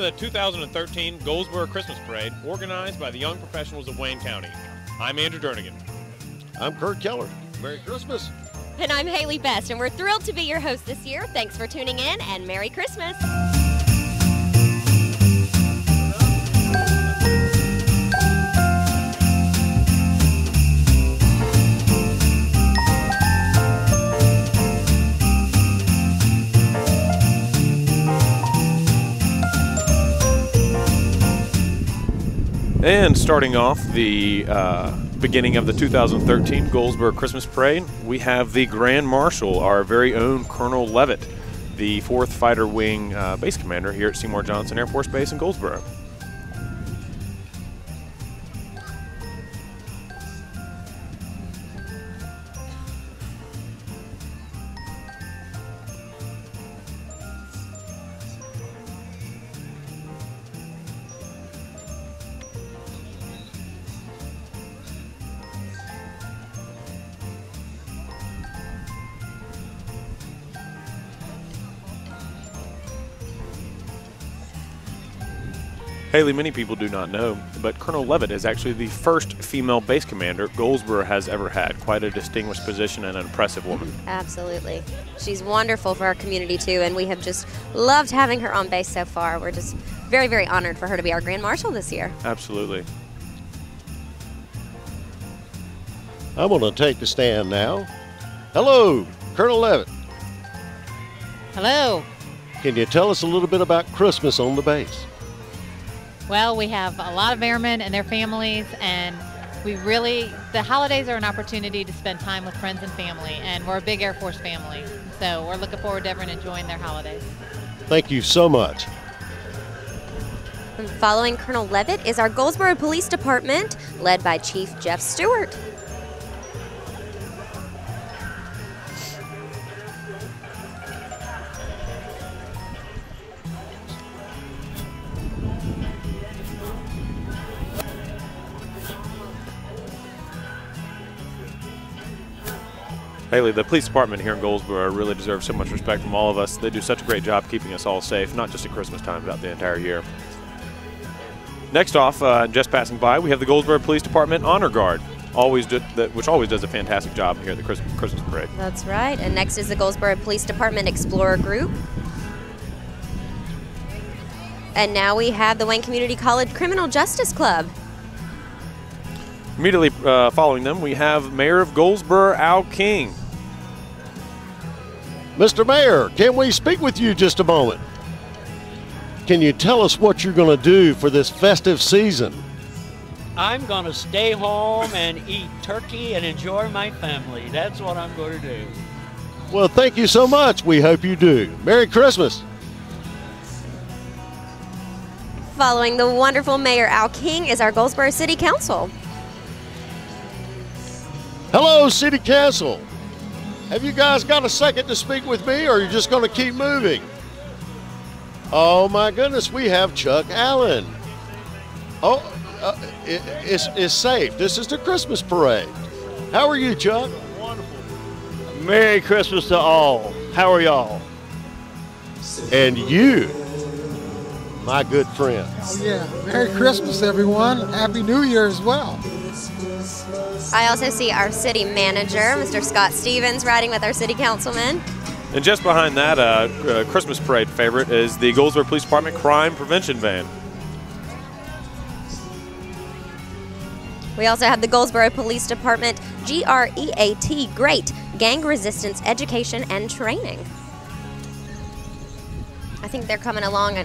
the 2013 Goldsboro Christmas Parade, organized by the young professionals of Wayne County. I'm Andrew Jernigan. I'm Kurt Keller. Merry Christmas. And I'm Haley Best, and we're thrilled to be your host this year. Thanks for tuning in, and Merry Christmas. And starting off the beginning of the 2013 Goldsboro Christmas Parade, we have the Grand Marshal, our very own Colonel Levitt, the 4th Fighter Wing Base Commander here at Seymour Johnson Air Force Base in Goldsboro. Haley, many people do not know, but Colonel Levitt is actually the first female base commander Goldsboro has ever had. Quite a distinguished position and an impressive woman. Absolutely. She's wonderful for our community, too, and we have just loved having her on base so far. We're just very, very honored for her to be our Grand Marshal this year. Absolutely. I'm going to take the stand now. Hello, Colonel Levitt. Hello. Can you tell us a little bit about Christmas on the base? Well, we have a lot of airmen and their families, and the holidays are an opportunity to spend time with friends and family, and we're a big Air Force family, so we're looking forward to everyone enjoying their holidays. Thank you so much. And following Colonel Levitt is our Goldsboro Police Department, led by Chief Jeff Stewart. Haley, the police department here in Goldsboro really deserves so much respect from all of us. They do such a great job keeping us all safe, not just at Christmas time, but the entire year. Next off, just passing by, we have the Goldsboro Police Department Honor Guard, which always does a fantastic job here at the Christmas Parade. That's right. And next is the Goldsboro Police Department Explorer Group. And now we have the Wayne Community College Criminal Justice Club. Immediately following them, we have Mayor of Goldsboro, Al King. Mr. Mayor, can we speak with you just a moment? Can you tell us what you're going to do for this festive season? I'm going to stay home and eat turkey and enjoy my family. That's what I'm going to do. Well, thank you so much. We hope you do. Merry Christmas. Following the wonderful Mayor Al King is our Goldsboro City Council. Hello, City Council. Have you guys got a second to speak with me, or are you just going to keep moving? Oh, my goodness, we have Chuck Allen. Oh, it's safe. This is the Christmas parade. How are you, Chuck? Wonderful. Merry Christmas to all. How are y'all? And you, my good friend. Oh, yeah. Merry Christmas, everyone. Happy New Year as well. I also see our city manager, Mr. Scott Stevens, riding with our city councilman. And just behind that, Christmas Parade favorite is the Goldsboro Police Department Crime Prevention Van. We also have the Goldsboro Police Department GREAT, Great Gang Resistance Education and Training. I think they're coming along,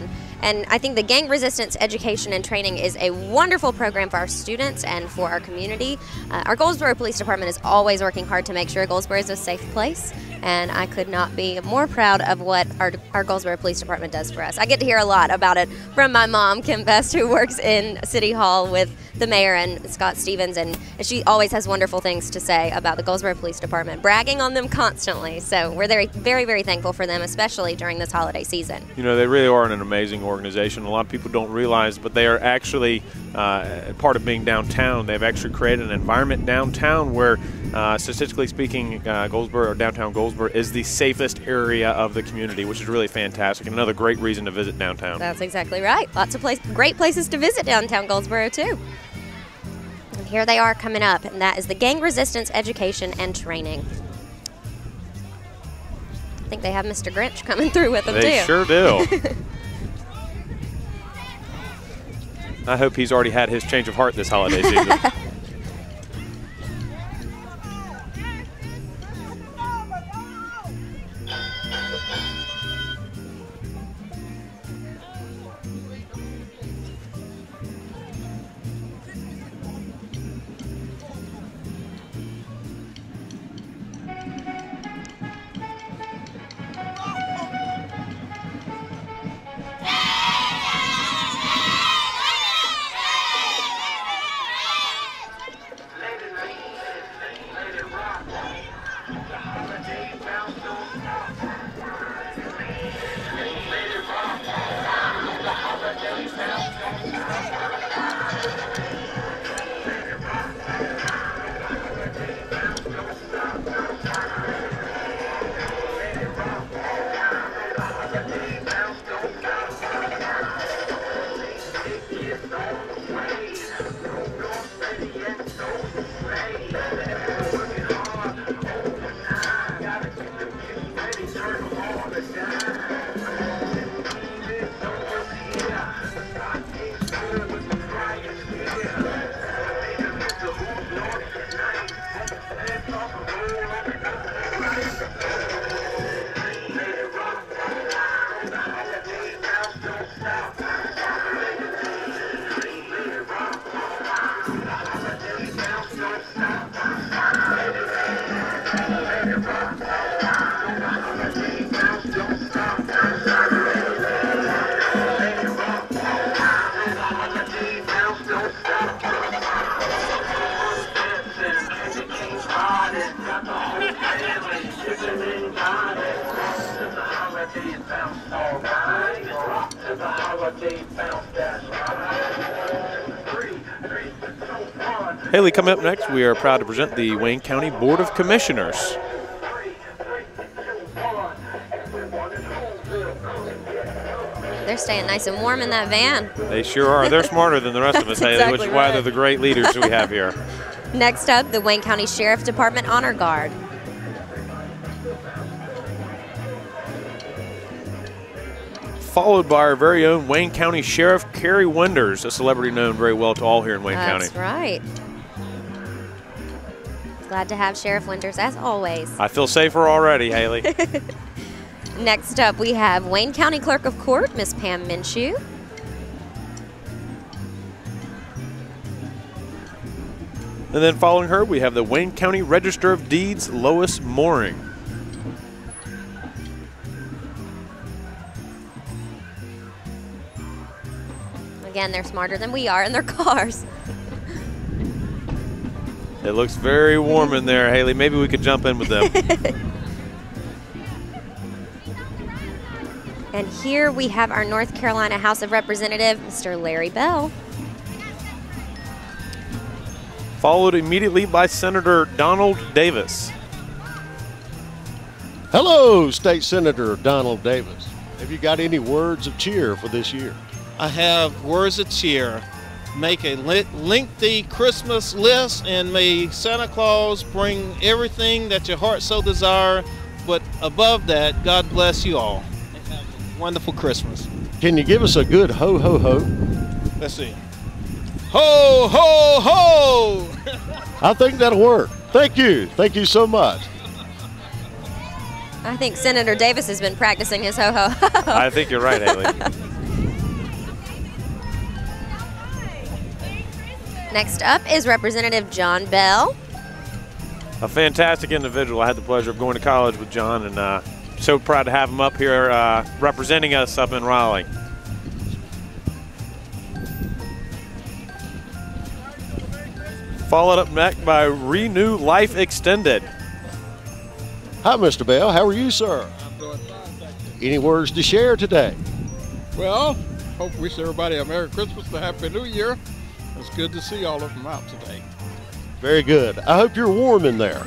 and I think the Gang Resistance Education and Training is a wonderful program for our students and for our community. Our Goldsboro Police Department is always working hard to make sure Goldsboro is a safe place, and I could not be more proud of what our Goldsboro Police Department does for us. I get to hear a lot about it from my mom, Kim Best, who works in City Hall with the mayor and Scott Stevens, and she always has wonderful things to say about the Goldsboro Police Department, bragging on them constantly. So we're very, very, very thankful for them, especially during this holiday season. You know, they really are an amazing organization. A lot of people don't realize, but they are actually part of being downtown. They've actually created an environment downtown where, statistically speaking, Goldsboro, or downtown Goldsboro, Goldsboro is the safest area of the community, which is really fantastic, and another great reason to visit downtown. That's exactly right. Lots of great places to visit downtown Goldsboro, too. And here they are coming up, and that is the Gang Resistance Education and Training. I think they have Mr. Grinch coming through with them, too. They sure do. I hope he's already had his change of heart this holiday season. Haley, coming up next, we are proud to present the Wayne County Board of Commissioners. They're staying nice and warm in that van. They sure are. They're smarter than the rest of us, Haley, exactly which is why right. they're the great leaders we have here. Next up, the Wayne County Sheriff Department Honor Guard. Followed by our very own Wayne County Sheriff Carrie Wenders, a celebrity known very well to all here in Wayne County. That's right. Glad to have Sheriff Wenders, as always. I feel safer already, Haley. Next up, we have Wayne County Clerk of Court, Miss Pam Minshew. And then following her, we have the Wayne County Register of Deeds, Lois Mooring. Again, they're smarter than we are in their cars. It looks very warm in there, Haley. Maybe we could jump in with them. And here we have our North Carolina House of Representative, Mr. Larry Bell. Followed immediately by Senator Donald Davis. Hello, State Senator Donald Davis. Have you got any words of cheer for this year? I have words of cheer. Make a lengthy Christmas list, and may Santa Claus bring everything that your heart so desire. But above that, God bless you all. And have a wonderful Christmas. Can you give us a good ho, ho, ho? Let's see. Ho, ho, ho! I think that'll work. Thank you. Thank you so much. I think Senator Davis has been practicing his ho-ho-ho. I think you're right, Haley. Next up is Representative John Bell. A fantastic individual. I had the pleasure of going to college with John, and so proud to have him up here representing us up in Raleigh. Followed up next by Renew Life Extended. Hi, Mr. Bell. How are you, sir? I'm doing fine, thank you. Any words to share today? Well, hope wish everybody a Merry Christmas and a Happy New Year. It's good to see all of them out today. Very good. I hope you're warm in there.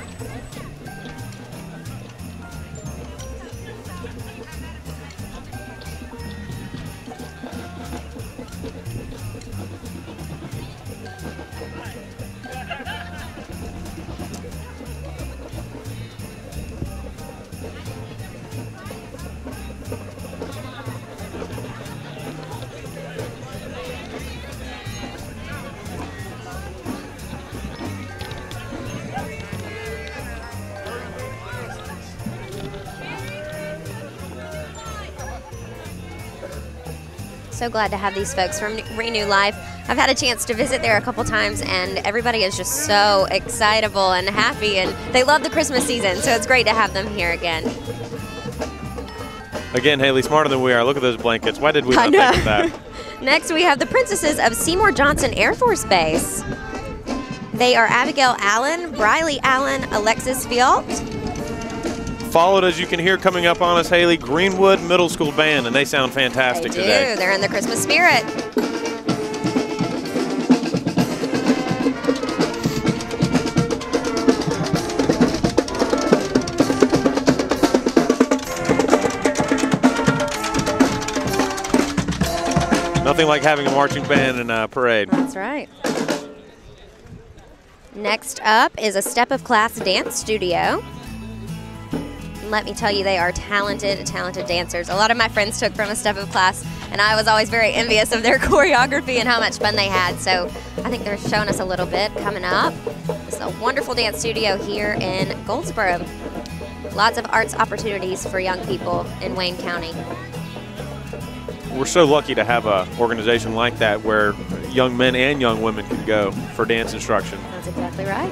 so glad to have these folks from Renew Life. I've had a chance to visit there a couple times, and everybody is just so excitable and happy, and they love the Christmas season, so it's great to have them here again. Again, Haley, smarter than we are. Look at those blankets. Why did we not think of that? Next, we have the Princesses of Seymour Johnson Air Force Base. They are Abigail Allen, Briley Allen, Alexis Fialt. Followed, as you can hear coming up on us, Haley, Greenwood Middle School Band, and they sound fantastic today. They're in the Christmas spirit. Nothing like having a marching band in a parade. That's right. Next up is a Step of Class Dance Studio. Let me tell you, they are talented, talented dancers. A lot of my friends took from a Step of Class, and I was always very envious of their choreography and how much fun they had. So I think they're showing us a little bit coming up. It's a wonderful dance studio here in Goldsboro. Lots of arts opportunities for young people in Wayne County. We're so lucky to have an organization like that where young men and young women can go for dance instruction. That's exactly right.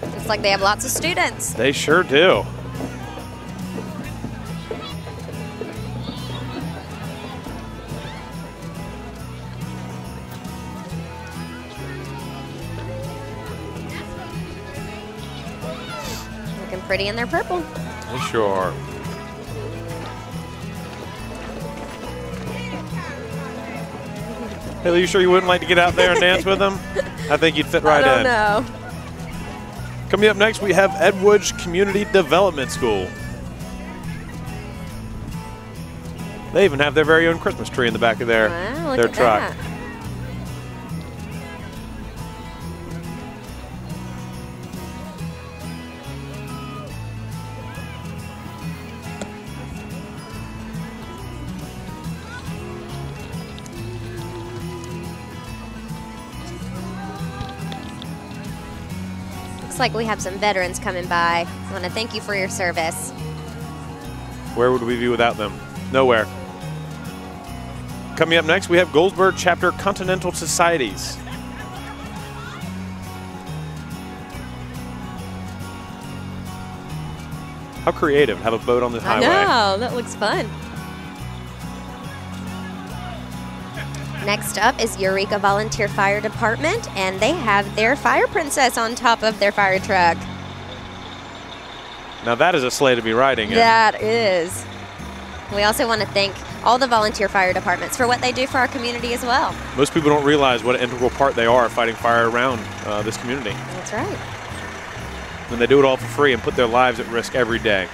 Looks like they have lots of students. They sure do. Looking pretty in their purple. They sure are. Haley, you sure you wouldn't like to get out there and dance with them? I think you'd fit right in. I don't know. Coming up next, we have Edwidge Community Development School. They even have their very own Christmas tree in the back of their truck. That. Looks like we have some veterans coming by. I want to thank you for your service. Where would we be without them? Nowhere. Coming up next, we have Goldsboro Chapter Continental Societies. How creative, have a boat on the highway. I know, that looks fun. Next up is Eureka Volunteer Fire Department, and they have their fire princess on top of their fire truck. Now that is a sleigh to be riding in. That is. We also want to thank all the volunteer fire departments for what they do for our community as well. Most people don't realize what an integral part they are fighting fire around this community. That's right. And they do it all for free and put their lives at risk every day.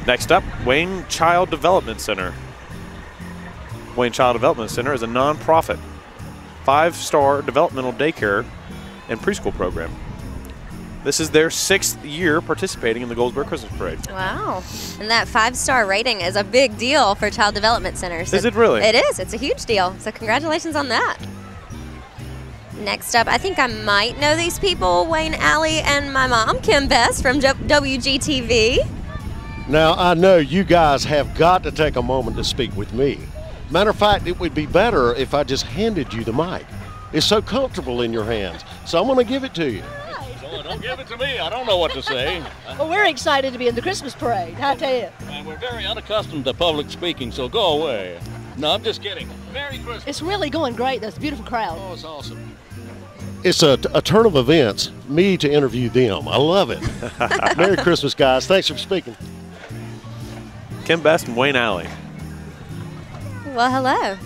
Next up, Wayne Child Development Center. Wayne Child Development Center is a nonprofit, 5-star developmental daycare and preschool program. This is their 6th year participating in the Goldsboro Christmas Parade. Wow. And that 5-star rating is a big deal for child development centers. Is it really? It is. It's a huge deal. So congratulations on that. Next up, I think I might know these people, Wayne Alley and my mom, Kim Best from WGTV. Now, I know you guys have got to take a moment to speak with me. Matter of fact, it would be better if I just handed you the mic. It's so comfortable in your hands, so I'm going to give it to you. Oh, don't give it to me. I don't know what to say. Well, we're excited to be in the Christmas parade, I tell you. And we're very unaccustomed to public speaking, so go away. No, I'm just kidding. Merry Christmas. It's really going great. That's a beautiful crowd. Oh, it's awesome. It's a turn of events, me to interview them. I love it. Merry Christmas, guys. Thanks for speaking. Kim Best and Wayne Alley. Well, hello.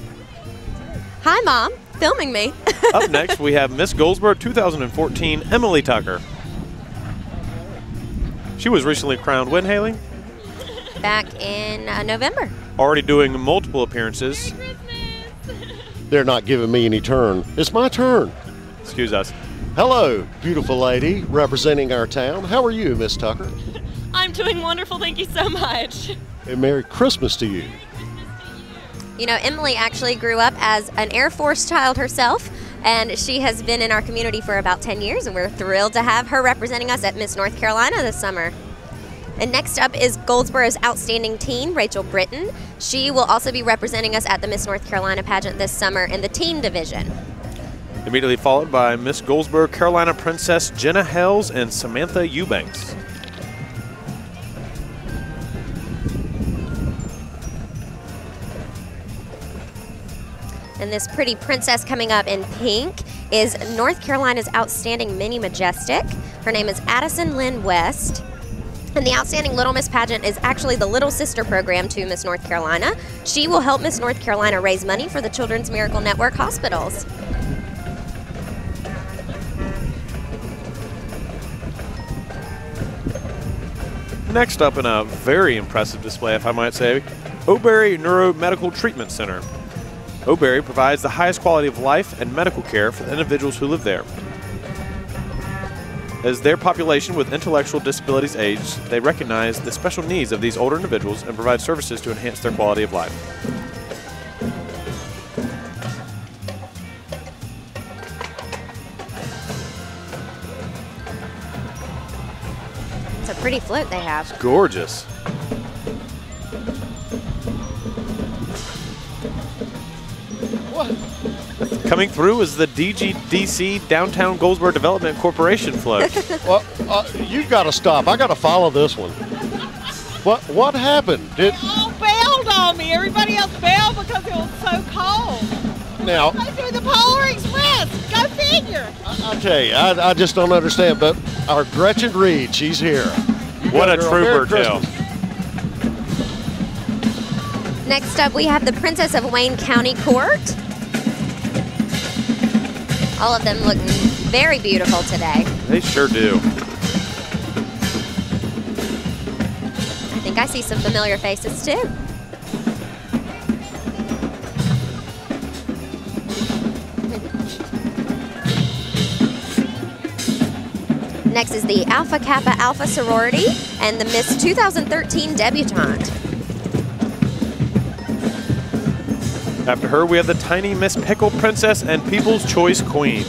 Hi, Mom. Filming me. Up next, we have Miss Goldsboro 2014, Emily Tucker. She was recently crowned when, Haley? Back in November. Already doing multiple appearances. They're not giving me any turn. It's my turn. Excuse us. Hello, beautiful lady representing our town. How are you, Miss Tucker? I'm doing wonderful. Thank you so much. And Merry Christmas to you. You know, Emily actually grew up as an Air Force child herself, and she has been in our community for about 10 years, and we're thrilled to have her representing us at Miss North Carolina this summer. And next up is Goldsboro's outstanding teen, Rachel Britton. She will also be representing us at the Miss North Carolina pageant this summer in the teen division. Immediately followed by Miss Goldsboro Carolina Princess Jenna Hells and Samantha Eubanks. And this pretty princess coming up in pink is North Carolina's outstanding mini majestic. Her name is Addison Lynn West. And the Outstanding Little Miss pageant is actually the little sister program to Miss North Carolina. She will help Miss North Carolina raise money for the Children's Miracle Network hospitals. Next up in a very impressive display, if I might say, Oberry Neuromedical Treatment Center. Oberry provides the highest quality of life and medical care for the individuals who live there. As their population with intellectual disabilities age, they recognize the special needs of these older individuals and provide services to enhance their quality of life. It's a pretty float they have. It's gorgeous. Coming through is the DGDC Downtown Goldsboro Development Corporation float. Well, you've got to stop. I got to follow this one. What happened? They all bailed on me. Everybody else bailed because it was so cold. Now, I through the Polar Express. Go figure. I'll tell you, I just don't understand. But our Gretchen Reed, she's here. What a trooper, Jill. Next up, we have the Princess of Wayne County Court. All of them look very beautiful today. They sure do. I think I see some familiar faces too. Next is the Alpha Kappa Alpha Sorority and the Miss 2013 Debutante. After her, we have the tiny Miss Pickle Princess and People's Choice Queen.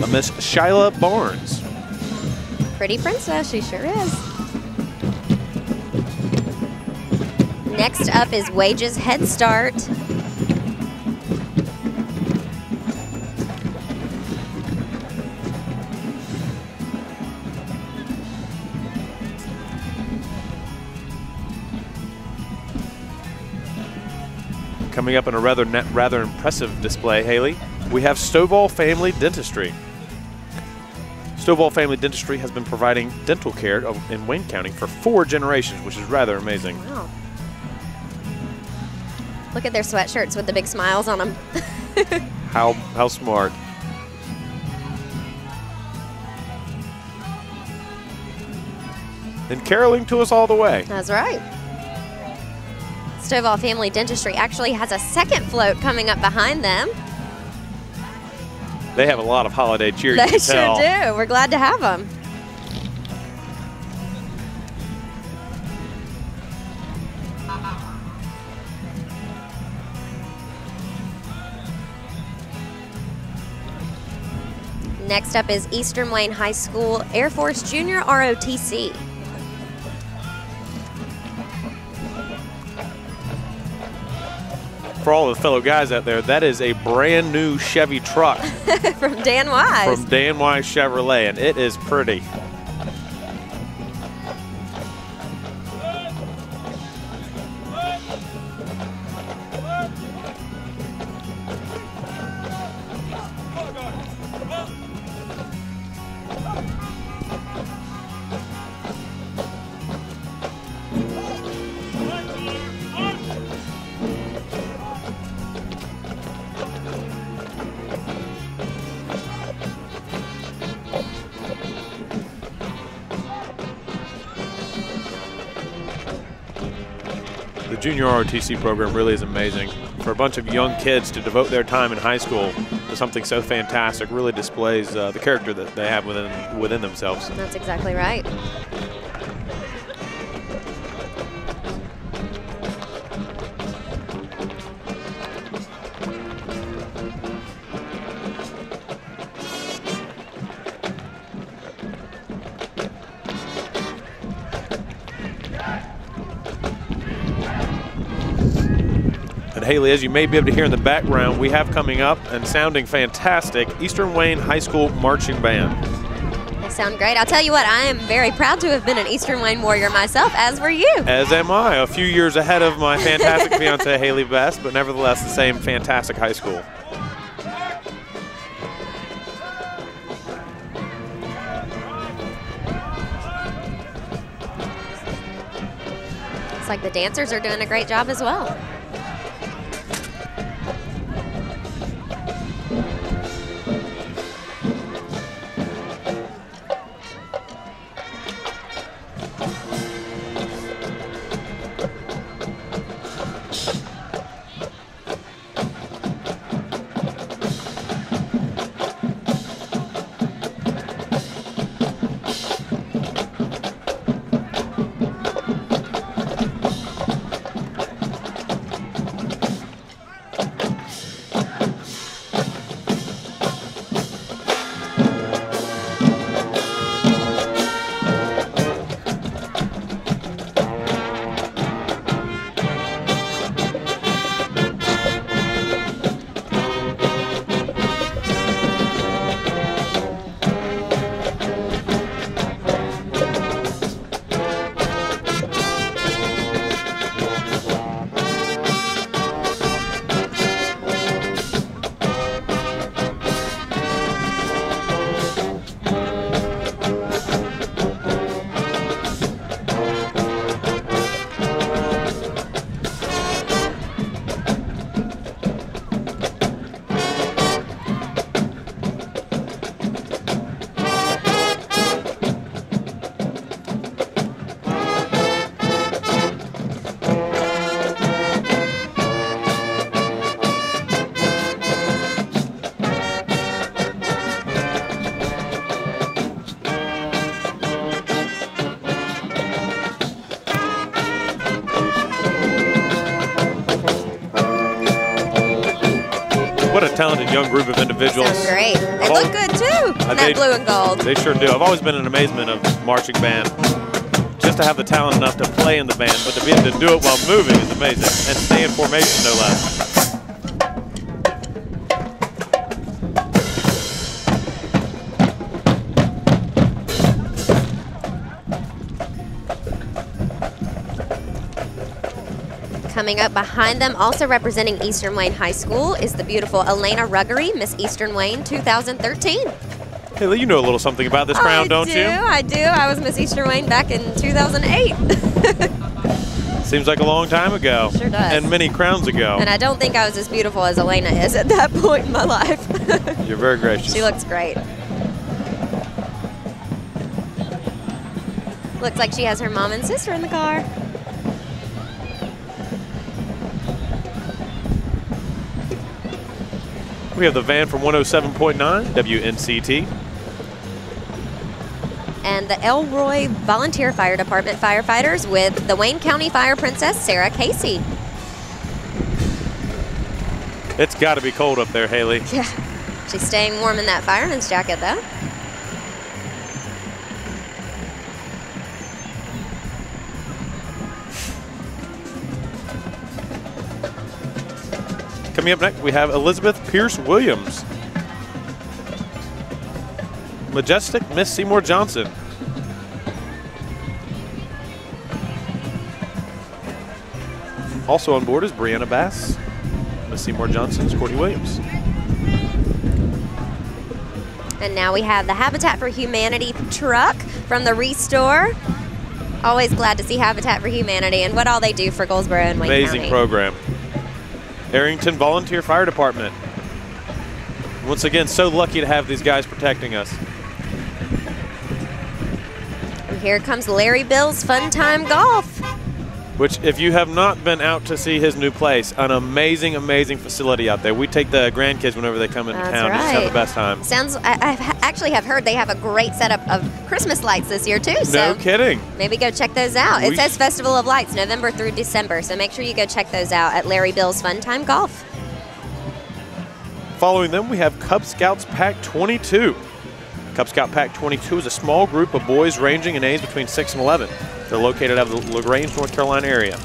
A Miss Shyla Barnes. Pretty princess, she sure is. Next up is Wages Head Start. Coming up in a rather impressive display, Haley, we have Stovall Family Dentistry. Stovall Family Dentistry has been providing dental care in Wayne County for 4 generations, which is rather amazing. Wow. Look at their sweatshirts with the big smiles on them. How smart. And caroling to us all the way. That's right. Stovall Family Dentistry actually has a second float coming up behind them. They have a lot of holiday cheer. They sure do. We're glad to have them. Next up is Eastern Wayne High School Air Force Junior ROTC. For all the fellow guys out there, that is a brand new Chevy truck. From Dan Wise. From Dan Wise Chevrolet, and it is pretty. The Junior ROTC program really is amazing. For a bunch of young kids to devote their time in high school to something so fantastic really displays the character that they have within themselves. That's exactly right. And Haley, as you may be able to hear in the background, we have coming up and sounding fantastic, Eastern Wayne High School Marching Band. They sound great. I'll tell you what, I am very proud to have been an Eastern Wayne Warrior myself, as were you. As am I, a few years ahead of my fantastic fiance Haley Best, but nevertheless the same fantastic high school. It's like the dancers are doing a great job as well. What a talented young group of individuals. Sounds great. They look good too in that blue and gold. They sure do. I've always been in amazement of marching band. Just to have the talent enough to play in the band, but to be able to do it while moving is amazing. And stay in formation, no less. Coming up behind them, also representing Eastern Wayne High School, is the beautiful Elena Ruggery, Miss Eastern Wayne 2013. Haley, you know a little something about this crown, don't you? I do. I was Miss Eastern Wayne back in 2008. Seems like a long time ago. Sure does. And many crowns ago. And I don't think I was as beautiful as Elena is at that point in my life. You're very gracious. She looks great. Looks like she has her mom and sister in the car. We have the van from 107.9 WNCT. And the Elroy Volunteer Fire Department firefighters with the Wayne County Fire Princess, Sarah Casey. It's got to be cold up there, Haley. Yeah, she's staying warm in that fireman's jacket, though. Coming up next, we have Elizabeth Pierce Williams. Majestic Miss Seymour Johnson. Also on board is Brianna Bass, Miss Seymour Johnson's Courtney Williams. And now we have the Habitat for Humanity truck from the Restore. Always glad to see Habitat for Humanity and what all they do for Goldsboro and Wayne County. Amazing program. Arrington Volunteer Fire Department. Once again, so lucky to have these guys protecting us. And here comes Larry Bill's Fun Time Golf. Which, if you have not been out to see his new place, an amazing, amazing facility out there. We take the grandkids whenever they come into town just to have the best time. I actually have heard they have a great setup of Christmas lights this year too. So no kidding. Maybe go check those out. It says Festival of Lights, November through December. So make sure you go check those out at Larry Bill's Fun Time Golf. Following them, we have Cub Scouts Pack 22. Cub Scout Pack 22 is a small group of boys ranging in age between 6 and 11. They're located out of the LaGrange, North Carolina area.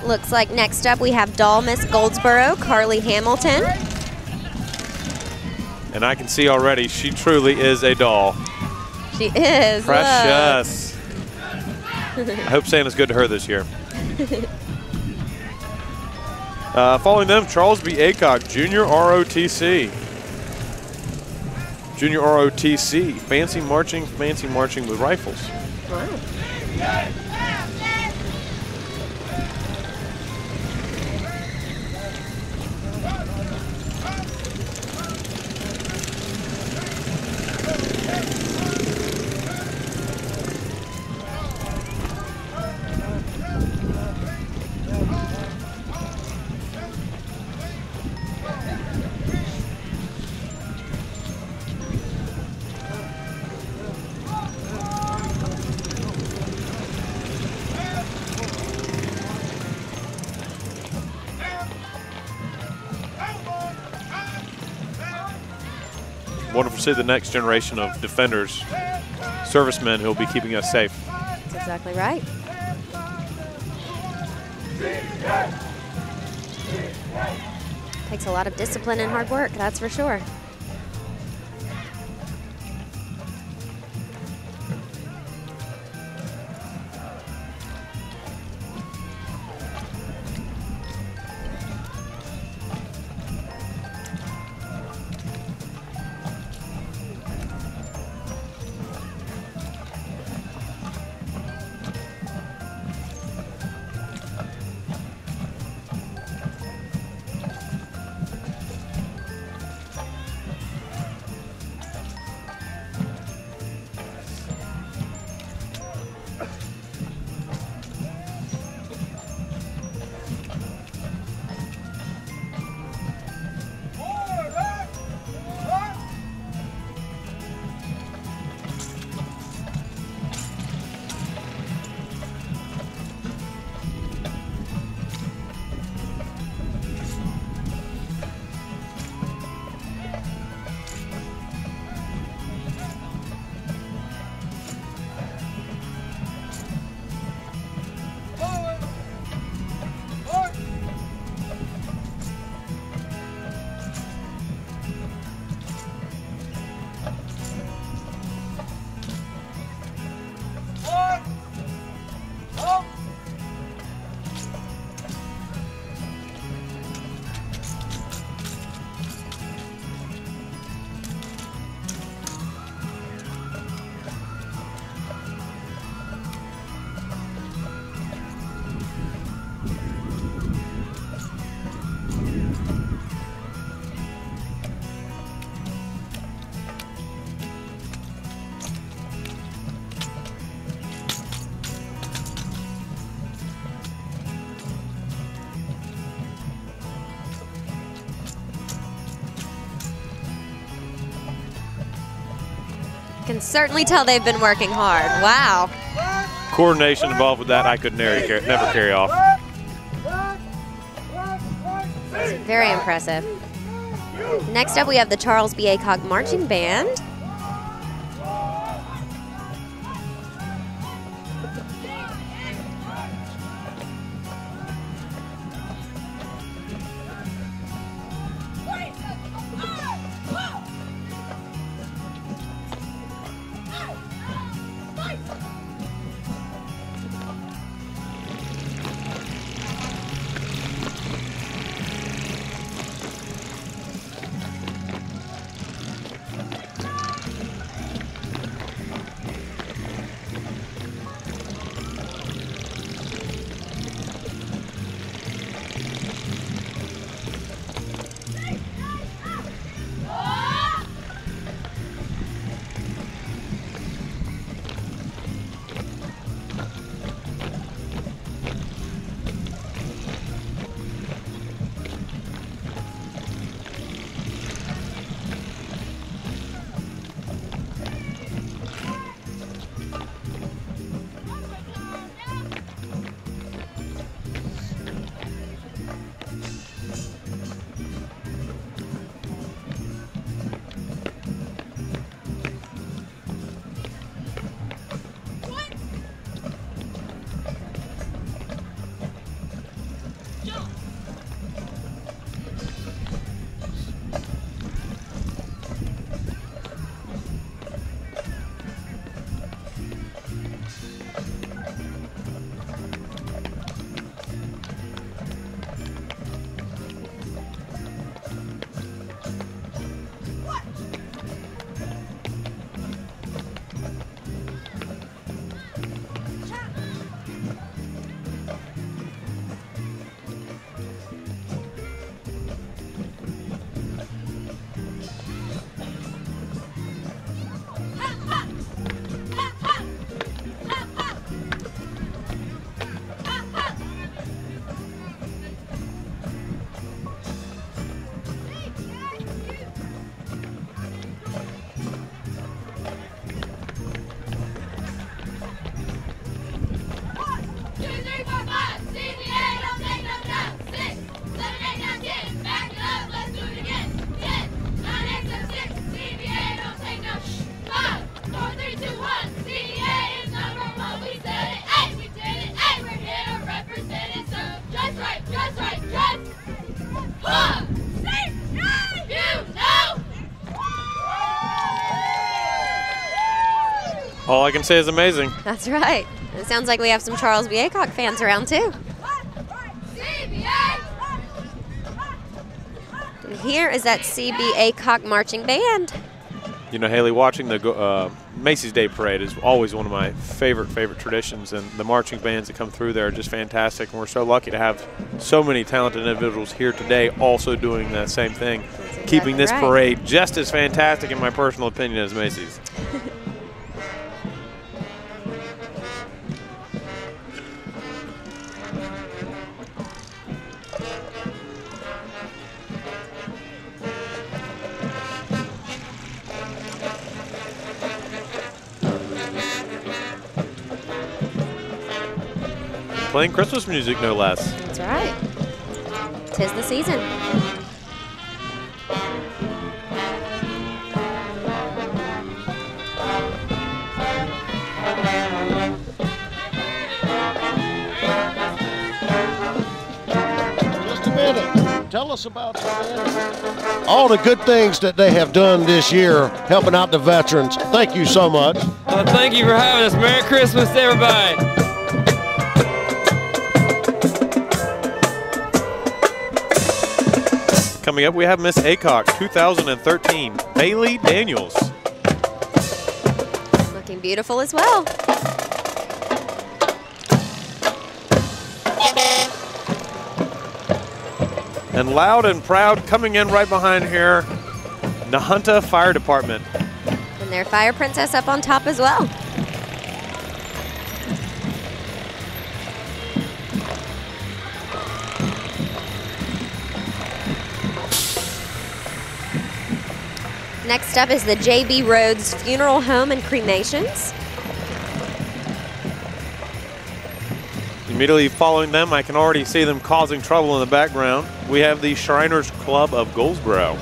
Looks like next up we have doll Miss Goldsboro, Carly Hamilton. And I can see already she truly is a doll. She is. Precious. I hope Santa's good to her this year. Following them, Charles B. Aycock, Junior ROTC. Junior ROTC, fancy marching with rifles. Wow. Wonderful to see the next generation of defenders, servicemen who will be keeping us safe. That's exactly right. Takes a lot of discipline and hard work, that's for sure. Can certainly tell they've been working hard. Wow. Coordination involved with that I could never carry off. Very impressive. Next up we have the Charles B. Aycock Marching Band. All I can say is amazing. That's right. It sounds like we have some Charles B. Aycock fans around too. And here is that CB Aycock marching band. You know, Haley, watching the Macy's Day Parade is always one of my favorite traditions, and the marching bands that come through there are just fantastic, and we're so lucky to have so many talented individuals here today also doing that same thing, keeping this parade just as fantastic, in my personal opinion, as Macy's. Playing Christmas music, no less. That's right. 'Tis the season. Just a minute. Tell us about all the good things that they have done this year, helping out the veterans. Thank you so much. Thank you for having us. Merry Christmas to everybody. Coming up, we have Miss Aycock 2013, Bailey Daniels. Looking beautiful as well. And loud and proud, coming in right behind here, Nahunta Fire Department. And their fire princess up on top as well. Next up is the J.B. Rhodes Funeral Home and Cremations. Immediately following them, I can already see them causing trouble in the background. We have the Shriners Club of Goldsboro.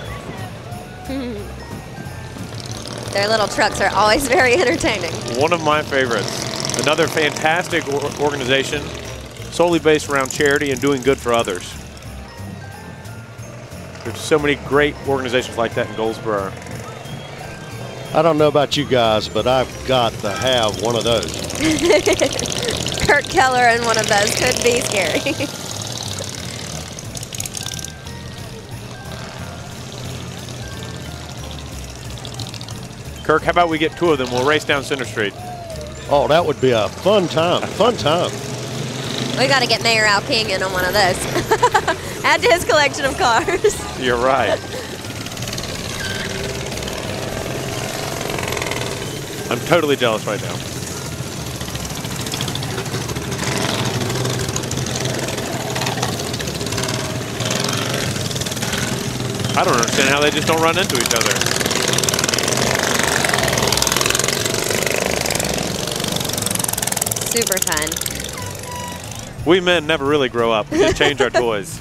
Their little trucks are always very entertaining. One of my favorites. Another fantastic organization, solely based around charity and doing good for others. There's so many great organizations like that in Goldsboro. I don't know about you guys, but I've got to have one of those. Kurt Keller and one of those could be scary. Kirk, how about we get two of them? We'll race down Center Street. Oh, that would be a fun time. Fun time. We got to get Mayor Al King in on one of those. Add to his collection of cars. You're right. I'm totally jealous right now. I don't understand how they just don't run into each other. Super fun. We men never really grow up. We just change our toys.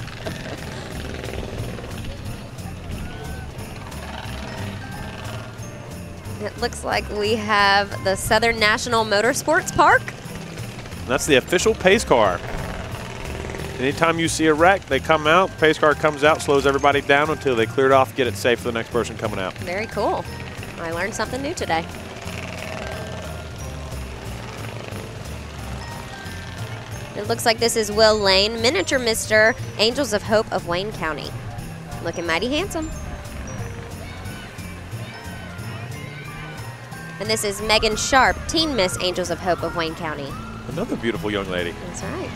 It looks like we have the Southern National Motorsports Park. And that's the official pace car. Anytime you see a wreck, they come out, pace car comes out, slows everybody down until they clear it off, get it safe for the next person coming out. Very cool. I learned something new today. It looks like this is Will Lane, miniature Mr. Angels of Hope of Wayne County. Looking mighty handsome. And this is Megan Sharp, Teen Miss Angels of Hope of Wayne County. Another beautiful young lady. That's right.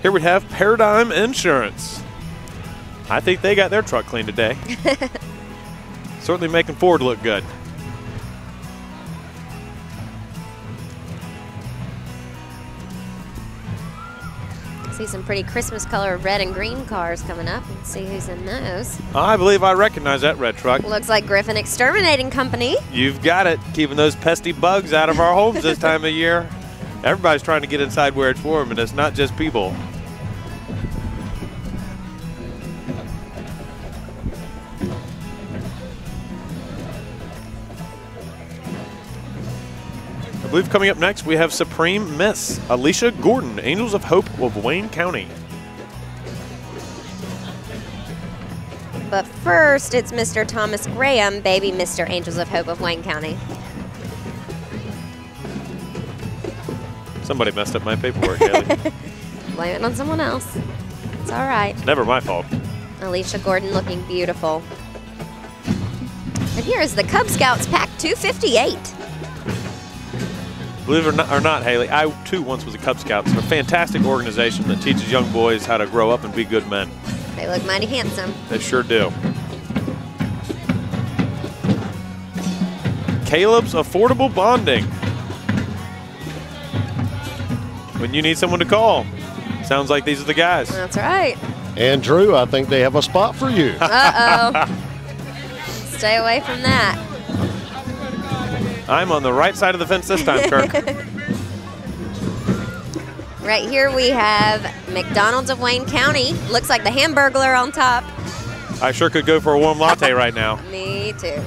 Here we have Paradigm Insurance. I think they got their truck cleaned today. Certainly making Ford look good. See some pretty Christmas color red and green cars coming up. Let's see who's in those. I believe I recognize that red truck. Looks like Griffin Exterminating Company. You've got it. Keeping those pesky bugs out of our homes this time of year. Everybody's trying to get inside where it's warm, and it's not just people. I believe coming up next we have Supreme Miss Alicia Gordon, Angels of Hope of Wayne County. But first, it's Mr. Thomas Graham, baby Mr. Angels of Hope of Wayne County. Somebody messed up my paperwork, Haley. Blame it on someone else. It's all right. Never my fault. Alicia Gordon looking beautiful. And here is the Cub Scouts Pack 258. Believe it or not, Haley, I too once was a Cub Scout. It's a fantastic organization that teaches young boys how to grow up and be good men. They look mighty handsome. They sure do. Caleb's Affordable Bonding. When you need someone to call, sounds like these are the guys. That's right. And Drew, I think they have a spot for you. Uh-oh. Stay away from that. I'm on the right side of the fence this time, Kirk. Right here we have McDonald's of Wayne County. Looks like the Hamburglar on top. I sure could go for a warm latte right now. Me too.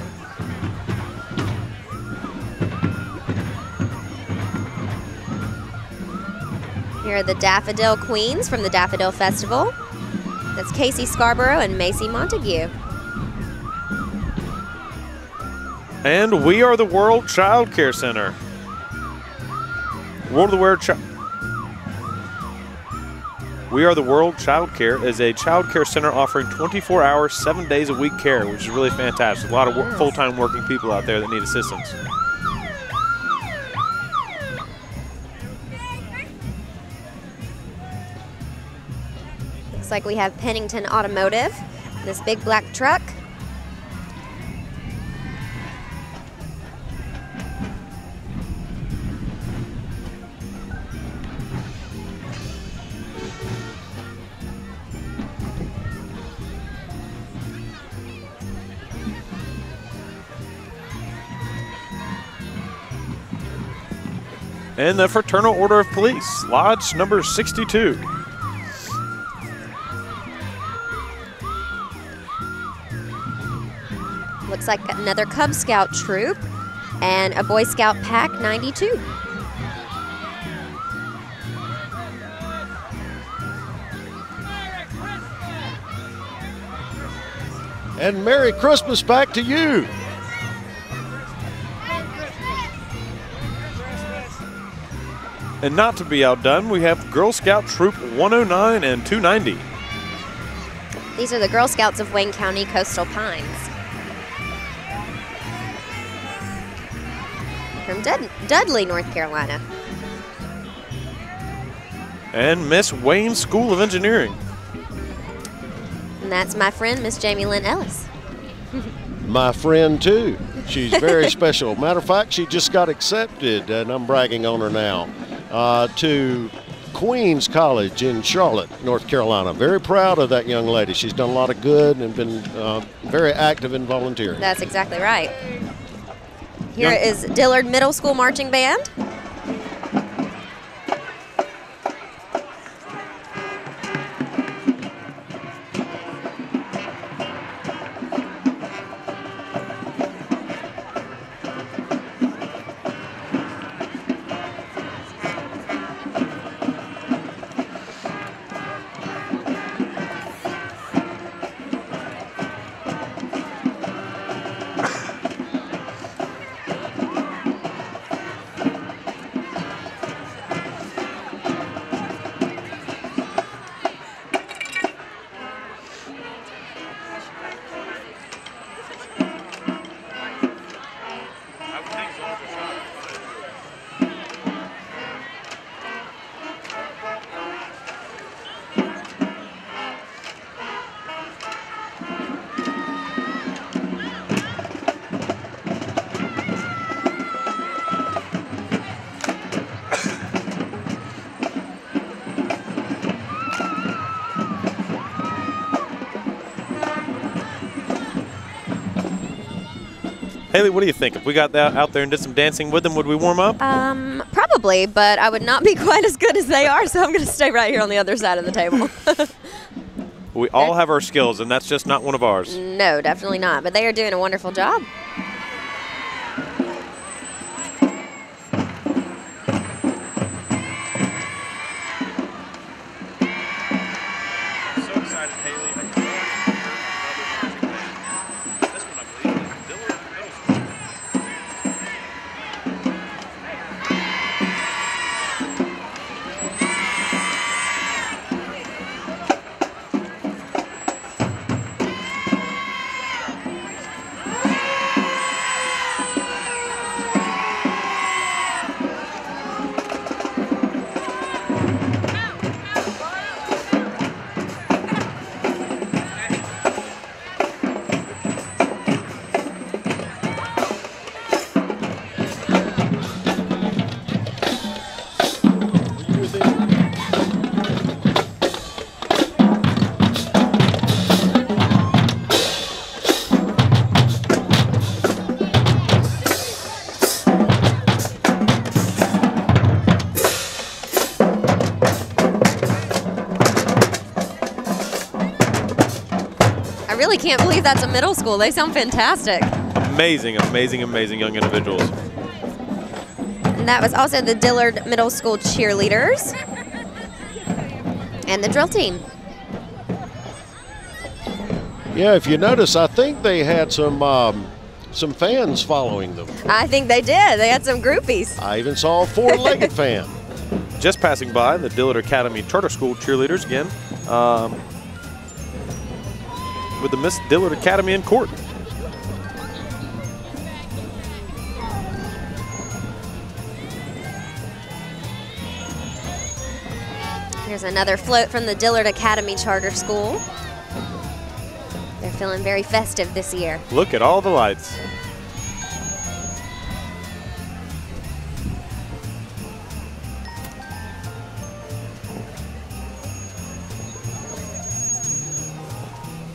Here are the Daffodil Queens from the Daffodil Festival. That's Casey Scarborough and Macy Montague. And we are the World Child Care Center. We Are the World Child Care is a child care center offering 24-hour, 7 days a week care, which is really fantastic. A lot of full-time working people out there that need assistance. Looks like we have Pennington Automotive, this big black truck. And the Fraternal Order of Police, Lodge number 62. Looks like another Cub Scout troop and a Boy Scout Pack 92. And Merry Christmas back to you. And not to be outdone, we have Girl Scout Troop 109 and 290. These are the Girl Scouts of Wayne County Coastal Pines. From Dudley, North Carolina. And Miss Wayne School of Engineering. And that's my friend, Miss Jamie Lynn Ellis. My friend, too. She's very special. Matter of fact, she just got accepted, and I'm bragging on her now, to Queens College in Charlotte, North Carolina. Very proud of that young lady. She's done a lot of good and been very active in volunteering. That's exactly right. Here is Dillard Middle School Marching Band. Haley, what do you think? If we got that out there and did some dancing with them, would we warm up? Probably, but I would not be quite as good as they are, so I'm going to stay right here on the other side of the table. We all have our skills, and that's just not one of ours. No, definitely not, but they are doing a wonderful job. really can't believe that's a middle school. They sound fantastic. Amazing, amazing, amazing young individuals. And that was also the Dillard Middle School cheerleaders and the drill team. Yeah, if you notice, I think they had some fans following them. I think they did. They had some groupies. I even saw a four-legged fan. Just passing by, the Dillard Academy Charter School cheerleaders again with the Miss Dillard Academy in court. Here's another float from the Dillard Academy Charter School. They're feeling very festive this year. Look at all the lights.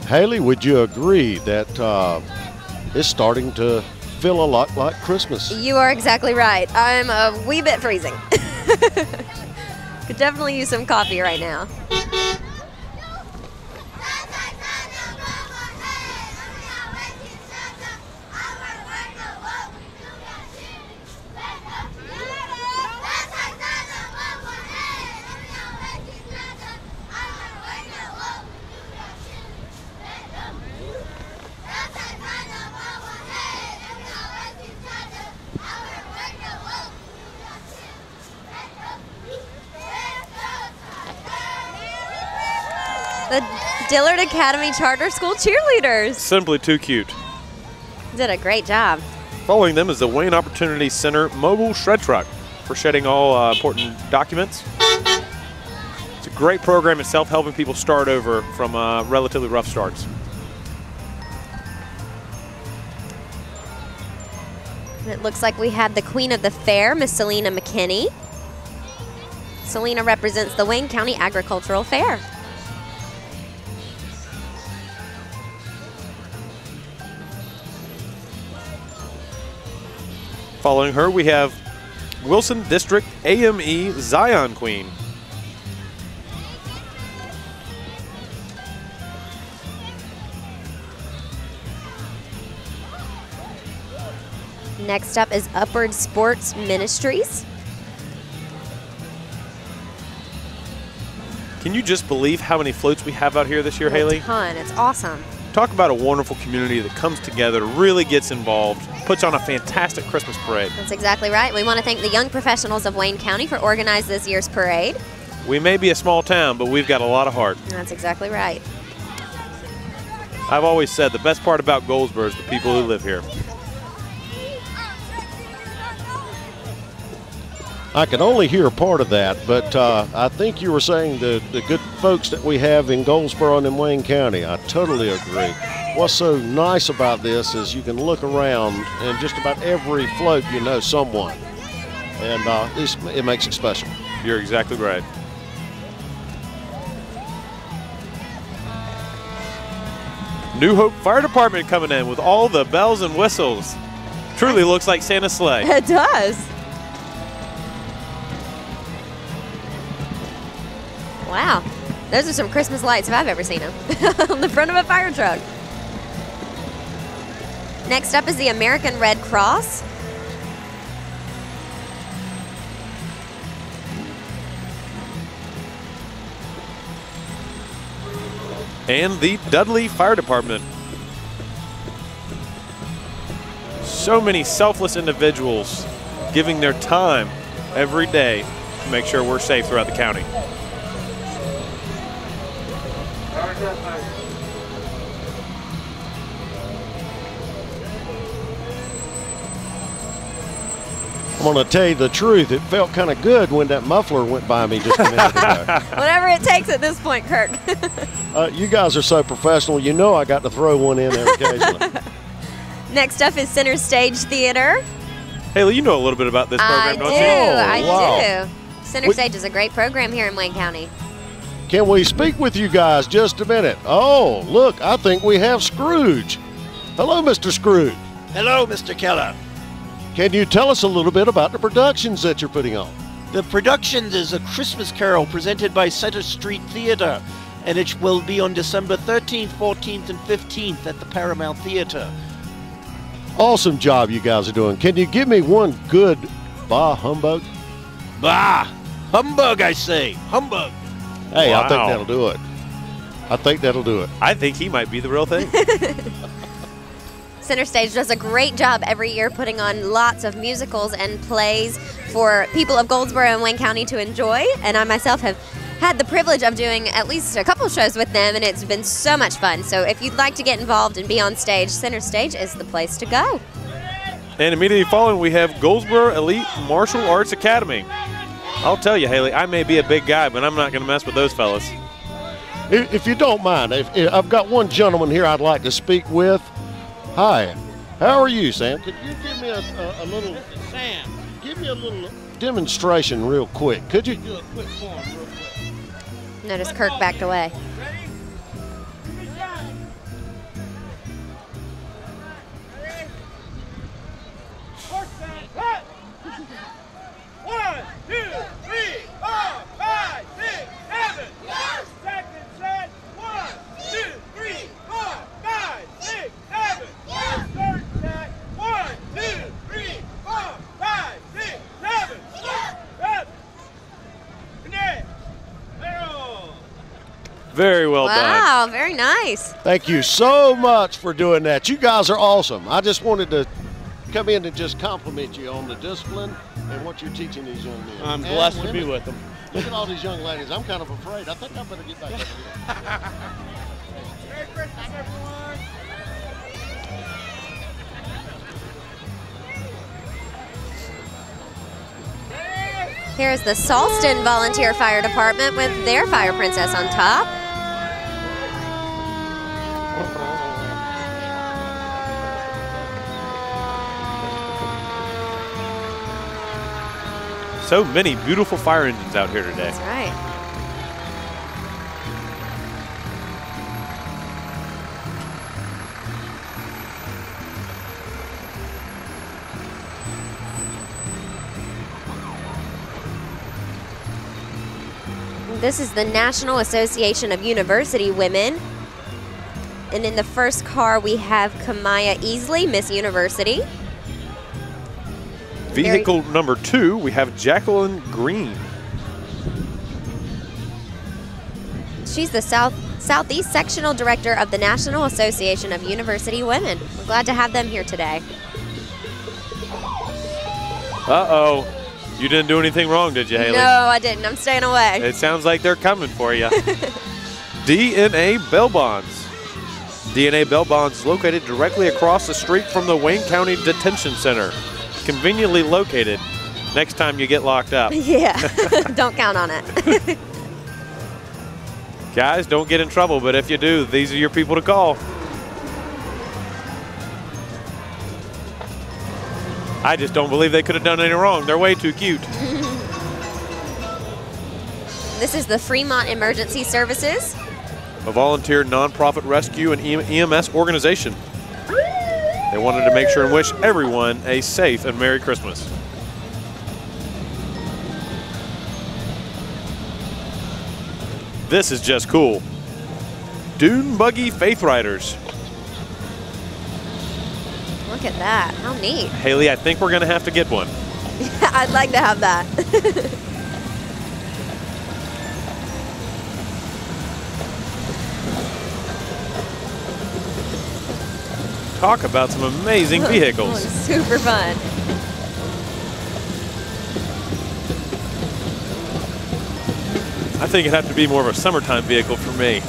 Haley, would you agree that it's starting to feel a lot like Christmas? You are exactly right. I'm a wee bit freezing. Could definitely use some coffee right now. The Dillard Academy Charter School cheerleaders. Simply too cute. Did a great job. Following them is the Wayne Opportunity Center mobile shred truck for shedding all important documents. It's a great program itself, helping people start over from relatively rough starts. It looks like we had the Queen of the Fair, Miss Selena McKinney. Selena represents the Wayne County Agricultural Fair. Following her, we have Wilson District AME Zion Queen. Next up is Upward Sports Ministries. Can you just believe how many floats we have out here this year, Haley? A ton. It's awesome. Talk about a wonderful community that comes together, really gets involved, puts on a fantastic Christmas parade. That's exactly right. We want to thank the young professionals of Wayne County for organizing this year's parade. We may be a small town, but we've got a lot of heart. That's exactly right. I've always said the best part about Goldsboro is the people who live here. I can only hear part of that, but I think you were saying the good folks that we have in Goldsboro and in Wayne County. I totally agree. What's so nice about this is you can look around and just about every float you know someone, and it makes it special. You're exactly right. New Hope Fire Department coming in with all the bells and whistles. Truly looks like Santa's sleigh. It does. Wow, those are some Christmas lights if I've ever seen them on the front of a fire truck. Next up is the American Red Cross. And the Dudley Fire Department. So many selfless individuals giving their time every day to make sure we're safe throughout the county. I'm going to tell you the truth. It felt kind of good when that muffler went by me just a minute ago. Whatever it takes at this point, Kirk. You guys are so professional. You know I got to throw one in there occasionally. Next up is Center Stage Theater. Haley, you know a little bit about this program, don't you? I do. Center Stage is a great program here in Wayne County. Can we speak with you guys just a minute? Oh, look, I think we have Scrooge. Hello, Mr. Scrooge. Hello, Mr. Keller. Can you tell us a little bit about the productions that you're putting on? The Productions is a Christmas Carol presented by Center Street Theater. and it will be on December 13th, 14th, and 15th at the Paramount Theater. Awesome job you guys are doing. Can you give me one good bah humbug? Bah! Humbug, I say. Humbug. Hey, Wow. I think that'll do it. I think that'll do it. I think he might be the real thing. Center Stage does a great job every year putting on lots of musicals and plays for people of Goldsboro and Wayne County to enjoy. And I myself have had the privilege of doing at least a couple shows with them, and it's been so much fun. So if you'd like to get involved and be on stage, Center Stage is the place to go. And immediately following, we have Goldsboro Elite Martial Arts Academy. I'll tell you, Haley, I may be a big guy, but I'm not going to mess with those fellas. If you don't mind, if I've got one gentleman here I'd like to speak with. Hi, how are you, Sam? Could you give me a little, Sam, give me a little demonstration real quick? Could you? do a quick form real quick. Notice Kirk backed away. Very well done. Wow, very nice. Thank you so much for doing that. You guys are awesome. I just wanted to come in and just compliment you on the discipline and what you're teaching these young men. I'm And blessed to be women. with them. Look at all these young ladies. I'm kind of afraid. I think I better get back over here. Merry Christmas, everyone. Here's the Salston Volunteer Fire Department with their fire princess on top. So many beautiful fire engines out here today. That's right. This is the National Association of University Women. And in the first car, we have Kamaya Easley, Miss University. Vehicle number 2, we have Jacqueline Green. She's the Southeast Sectional Director of the National Association of University Women. We're glad to have them here today. Uh-oh. You didn't do anything wrong, did you, Haley? No, I didn't. I'm staying away. It sounds like they're coming for you. DNA Bell Bonds. DNA Bell Bonds is located directly across the street from the Wayne County Detention Center. Conveniently located next time you get locked up. Yeah, don't count on it. Guys, don't get in trouble, but if you do, these are your people to call. I just don't believe they could have done any wrong. They're way too cute. This is the Fremont Emergency Services. A volunteer nonprofit rescue and EMS organization. They wanted to make sure and wish everyone a safe and Merry Christmas. This is just cool. Dune Buggy Faith Riders. Look at that. How neat. Haley, I think we're going to have to get one. I'd like to have that. Talk about some amazing vehicles. Super fun. I think it'd have to be more of a summertime vehicle for me.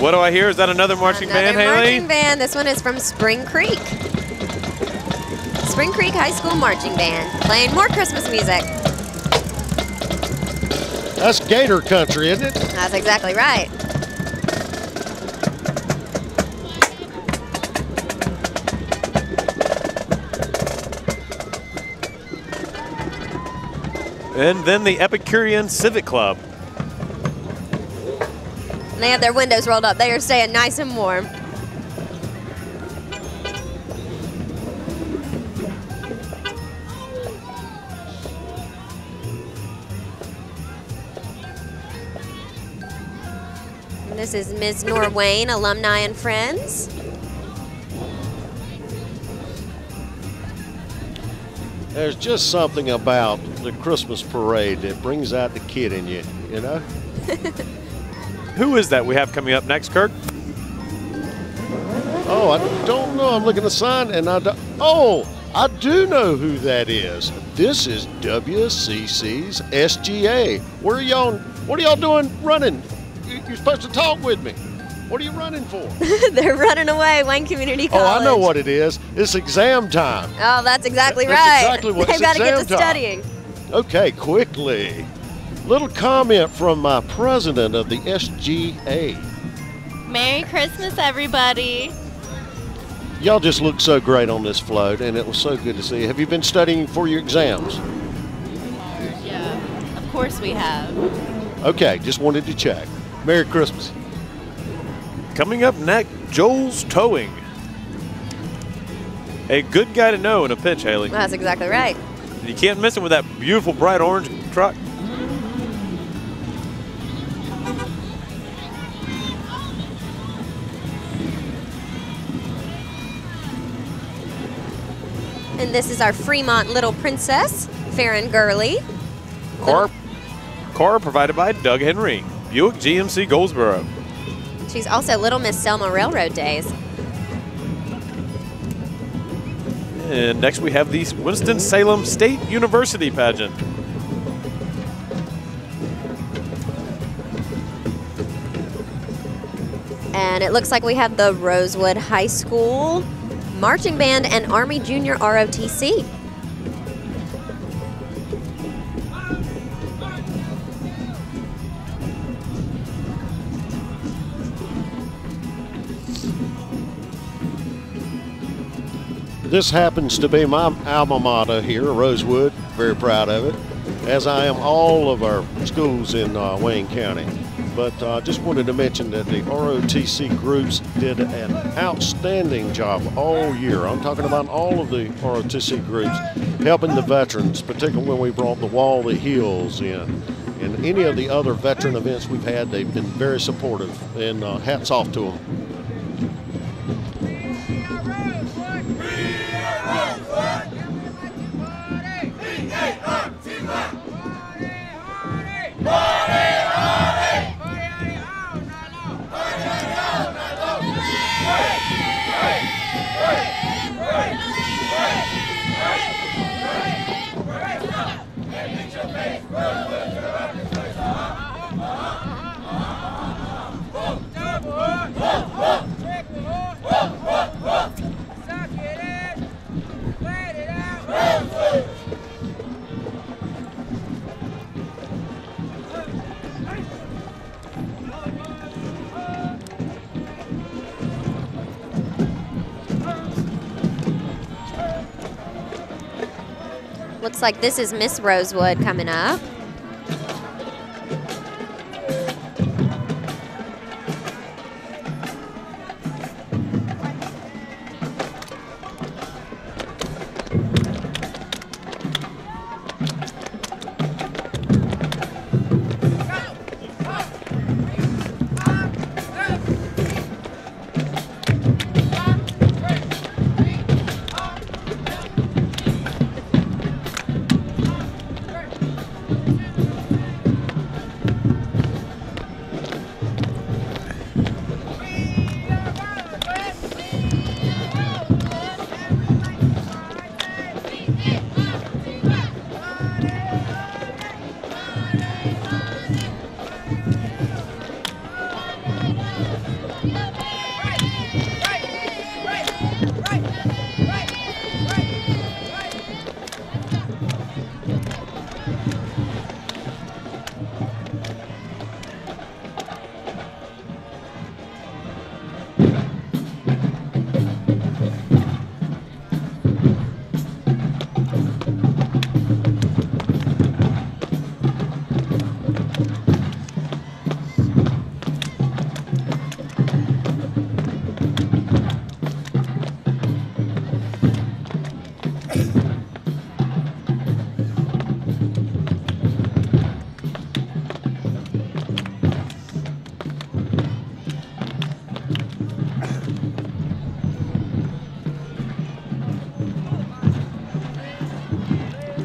What do I hear? Is that another marching band, Haley? Marching band. This one is from Spring Creek. Spring Creek High School Marching Band, playing more Christmas music. That's Gator country, isn't it? That's exactly right. And then the Epicurean Civic Club. And they have their windows rolled up. They are staying nice and warm. This is Ms. Norwayne, alumni and friends. There's just something about the Christmas parade that brings out the kid in you, you know? Who is that we have coming up next, Kirk? Oh, I don't know. I'm looking at the sign, and I do know who that is. This is WCC's SGA. What are y'all doing running? You're supposed to talk with me. What are you running for? They're running away, Wayne Community College. Oh, I know what it is. It's exam time. Oh, that's exactly right. That's exactly what They've got to get to time. studying. Okay, quickly. Little comment from my president of the SGA. Merry Christmas, everybody. Y'all just look so great on this float, and it was so good to see you. Have you been studying for your exams? Yeah, of course we have. Okay, just wanted to check. Merry Christmas. Coming up next, Joel's Towing. A good guy to know in a pinch, Haley. That's exactly right. You can't miss him with that beautiful bright orange truck. And this is our Fremont Little Princess, Farron Gurley. Car provided by Doug Henry, Buick GMC Goldsboro. She's also Little Miss Selma Railroad Days. And next we have the Winston-Salem State University pageant. And it looks like we have the Rosewood High School Marching Band and Army Junior ROTC. This happens to be my alma mater here, Rosewood. Very proud of it, as I am all of our schools in Wayne County. But just wanted to mention that the ROTC groups did an outstanding job all year. I'm talking about all of the ROTC groups helping the veterans, particularly when we brought the Wall of Hills in. And any of the other veteran events we've had, they've been very supportive, and hats off to them. Looks like this is Miss Rosewood coming up.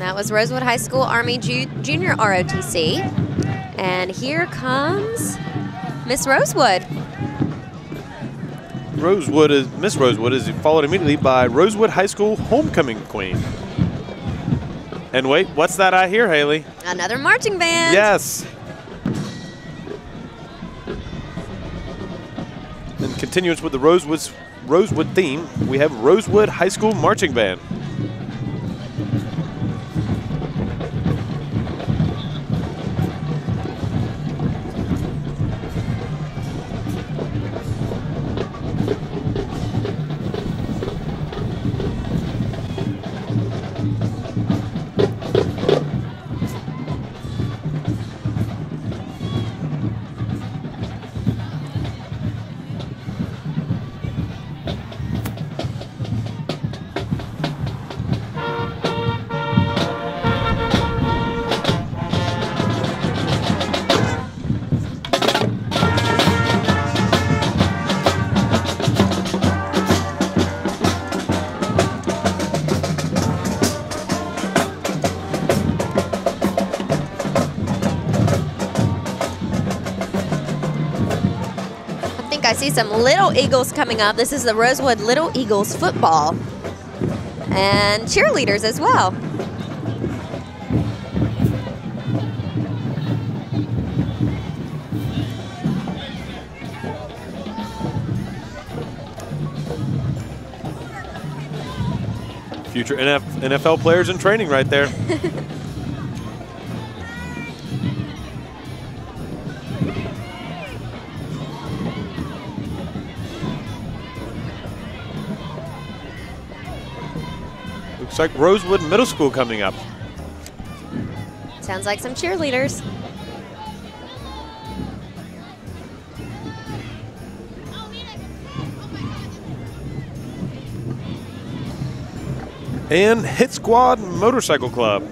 That was Rosewood High School Army Junior ROTC. And here comes Miss Rosewood. Miss Rosewood is followed immediately by Rosewood High School Homecoming Queen. And wait, what's that I hear, Haley? Another marching band. Yes. In continuance with the Rosewood theme, we have Rosewood High School Marching Band. I see some Little Eagles coming up. This is the Rosewood Little Eagles football. And cheerleaders as well. Future NFL players in training right there. Looks like Rosewood Middle School coming up. Sounds like some cheerleaders. And Hit Squad Motorcycle Club.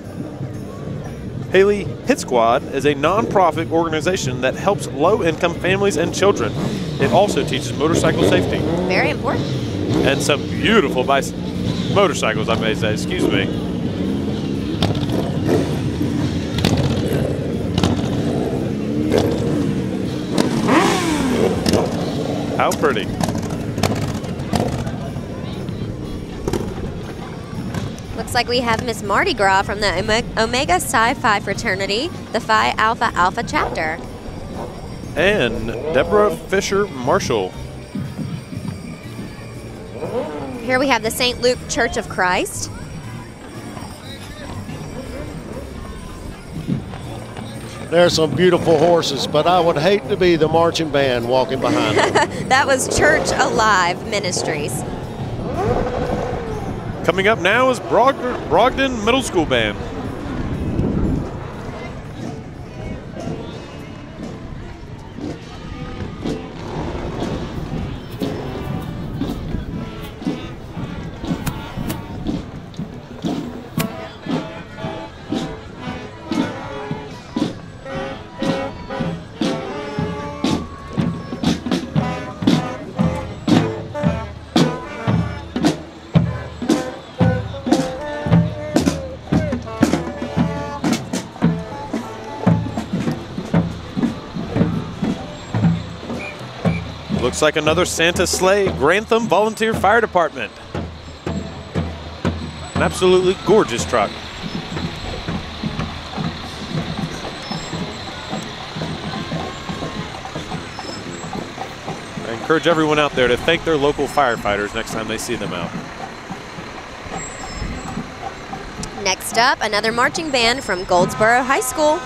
Haley, Hit Squad is a non-profit organization that helps low-income families and children. It also teaches motorcycle safety. Very important. And some beautiful motorcycles, I may say. Excuse me. How pretty. Looks like we have Miss Mardi Gras from the Omega Psi Phi fraternity, the Phi Alpha Alpha chapter. And Deborah Fisher Marshall. Here we have the St. Luke Church of Christ. There's some beautiful horses, but I would hate to be the marching band walking behind them. That was Church Alive Ministries. Coming up now is Brogden Middle School Band. Looks like another Santa sleigh, Grantham Volunteer Fire Department. An absolutely gorgeous truck. I encourage everyone out there to thank their local firefighters next time they see them out. Next up, another marching band from Goldsboro High School.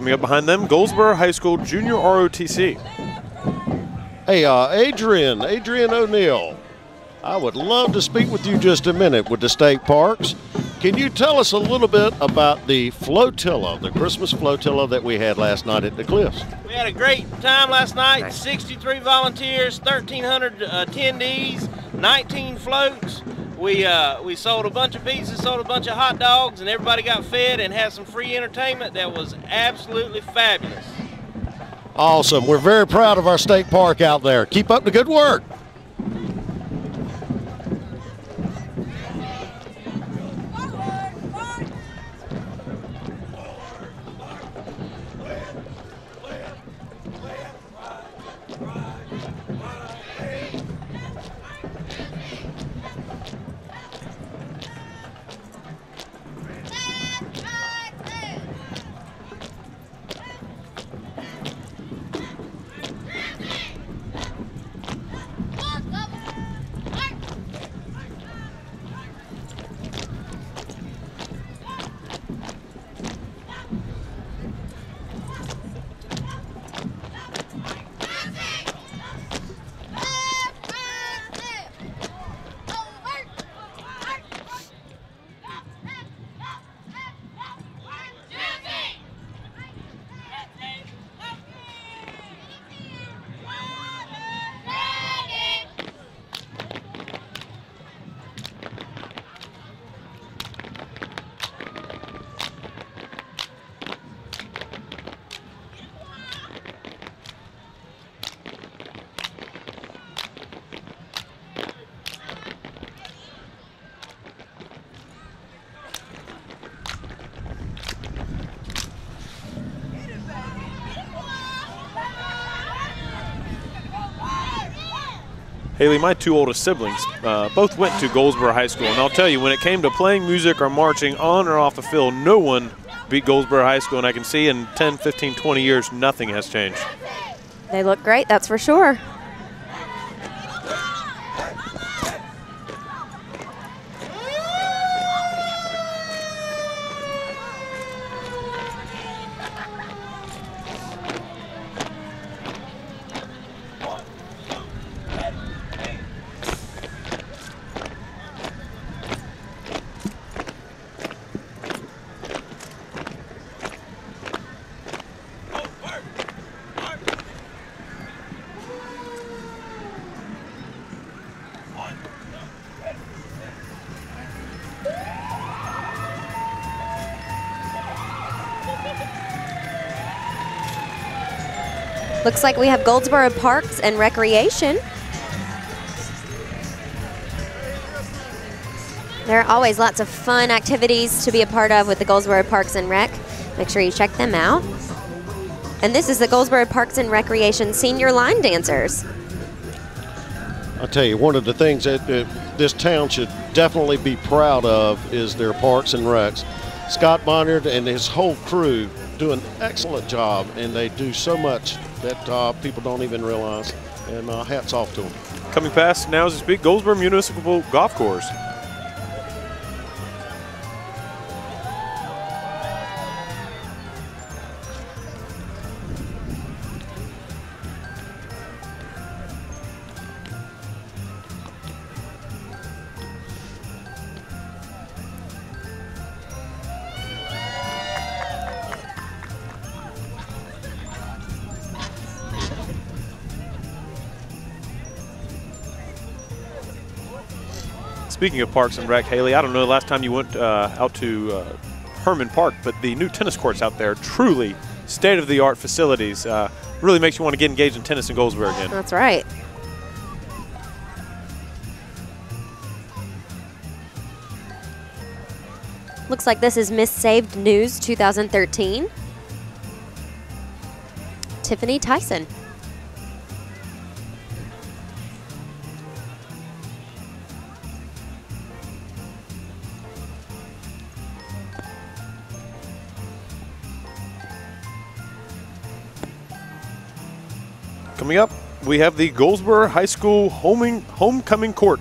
Coming up behind them, Goldsboro High School Junior ROTC. Hey, Adrian O'Neill, I would love to speak with you just a minute with the state parks. Can you tell us a little bit about the flotilla, the Christmas flotilla that we had last night at the Cliffs? We had a great time last night. 63 volunteers, 1,300 attendees, 19 floats. We sold a bunch of pizzas, sold a bunch of hot dogs, and everybody got fed and had some free entertainment that was absolutely fabulous. Awesome. We're very proud of our state park out there. Keep up the good work. Haley, my two oldest siblings both went to Goldsboro High School, and I'll tell you, when it came to playing music or marching on or off the field, no one beat Goldsboro High School, and I can see in 10, 15, 20 years, nothing has changed. They look great, that's for sure. Looks like we have Goldsboro Parks and Recreation. There are always lots of fun activities to be a part of with the Goldsboro Parks and Rec. Make sure you check them out. And this is the Goldsboro Parks and Recreation Senior Line Dancers. I'll tell you, one of the things that this town should definitely be proud of is their parks and recs. Scott Bonner and his whole crew do an excellent job, and they do so much that people don't even realize, and hats off to them. Coming past now as we speak, Goldsboro Municipal Golf Course. Speaking of Parks and Rec, Haley, I don't know the last time you went out to Herman Park, but the new tennis courts out there, truly state-of-the-art facilities, really makes you want to get engaged in tennis in Goldsboro again. That's right. Looks like this is Miss Saved News 2013. Tiffany Tyson. Coming up, we have the Goldsboro High School Homecoming Court.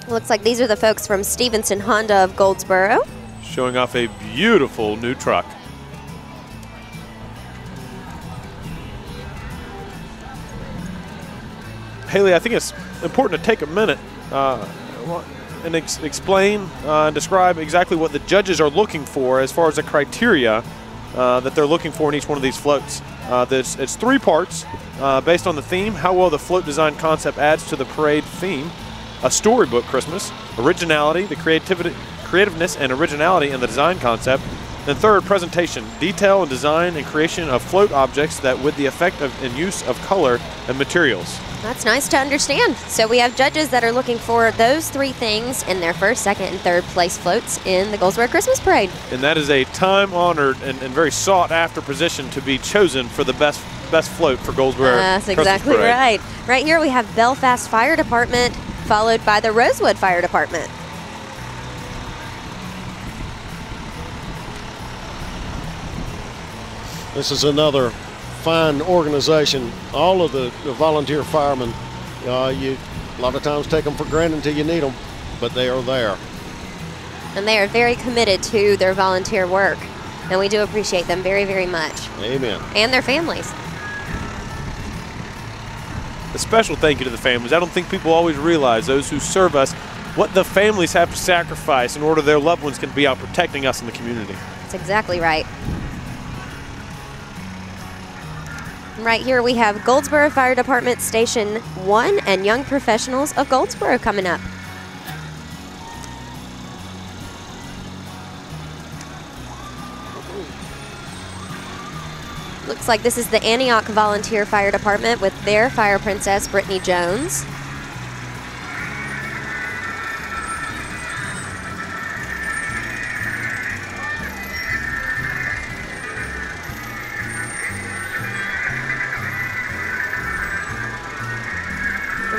Looks like these are the folks from Stevenson Honda of Goldsboro. Showing off a beautiful new truck. Haley, I think it's important to take a minute and explain and describe exactly what the judges are looking for as far as the criteria that they're looking for in each one of these floats. It's 3 parts based on the theme, how well the float design concept adds to the parade theme, a storybook Christmas, originality, the creativeness and originality in the design concept, then third, presentation, detail and design and creation of float objects that with the effect of and use of color and materials. That's nice to understand. So we have judges that are looking for those 3 things in their first, second, and third place floats in the Goldsboro Christmas Parade. And that is a time-honored and very sought-after position to be chosen for the best float for Goldsboro. That's exactly right. Right here we have Belfast Fire Department, followed by the Rosewood Fire Department. This is another fine organization. All of the volunteer firemen, you a lot of times take them for granted until you need them, but they are there. And they are very committed to their volunteer work, and we do appreciate them very, very much. Amen. And their families. A special thank you to the families. I don't think people always realize, those who serve us, what the families have to sacrifice in order their loved ones can be out protecting us in the community. That's exactly right. Right here we have Goldsboro Fire Department Station 1 and Young Professionals of Goldsboro coming up. Looks like this is the Antioch Volunteer Fire Department with their Fire Princess, Brittany Jones.